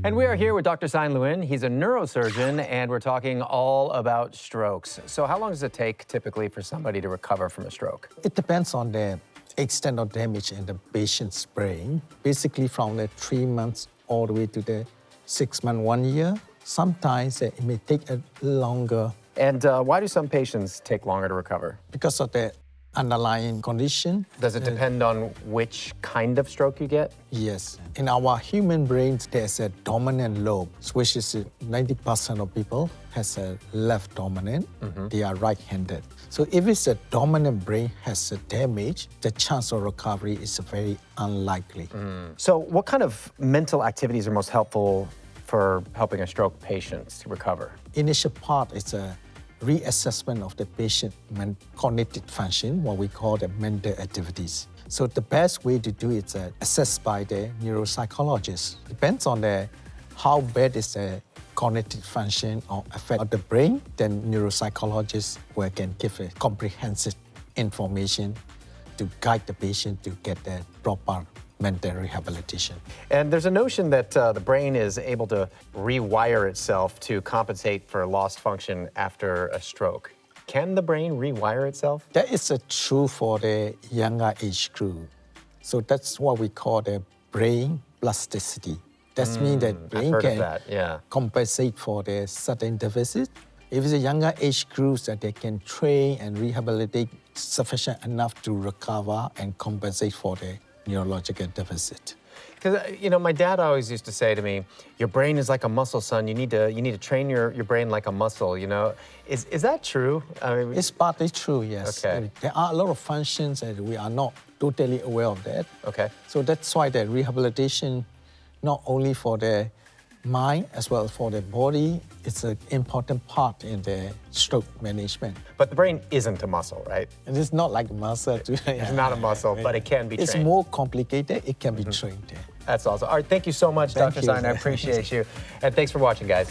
And we are here with Dr. Sein Lewin. He's a neurosurgeon, and we're talking all about strokes. So how long does it take typically for somebody to recover from a stroke? It depends on the extent of damage in the patient's brain, basically from the 3 months all the way to the 6 months, 1 year. Sometimes it may take a longer. And why do some patients take longer to recover? Because of the underlying condition. Does it depend on which kind of stroke you get? Yes. In our human brains, there's a dominant lobe, which is 90% of people has a left dominant. They are right-handed. So if it's a dominant brain has a damage, the chance of recovery is very unlikely. So what kind of mental activities are most helpful for helping a stroke patient to recover? Initial part is a reassessment of the patient cognitive function, what we call the mental activities. So the best way to do it is assessed by the neuropsychologist. Depends on how bad is the cognitive function or effect of the brain, then neuropsychologists can give a comprehensive information to guide the patient to get the proper mental rehabilitation. And there's a notion that the brain is able to rewire itself to compensate for lost function after a stroke. Can the brain rewire itself? That is true for the younger age group. So that's what we call the brain plasticity. That means that brain can compensate for the sudden deficit. If it's a younger age group, that they can train and rehabilitate sufficient enough to recover and compensate for the neurological deficit. Because my dad always used to say to me, "Your brain is like a muscle, son. You need to train your brain like a muscle." Is that true? I mean, it's partly true, yes. Okay. There are a lot of functions that we are not totally aware of that. Okay. So that's why the rehabilitation, not only for the mind as well as for the body, it's an important part in the stroke management. But the brain isn't a muscle, right? And it's not like a muscle. It's not a muscle, but it can be trained. It's more complicated. It can be trained. That's awesome. All right, thank you so much, Dr. Sein. I appreciate you. And thanks for watching, guys.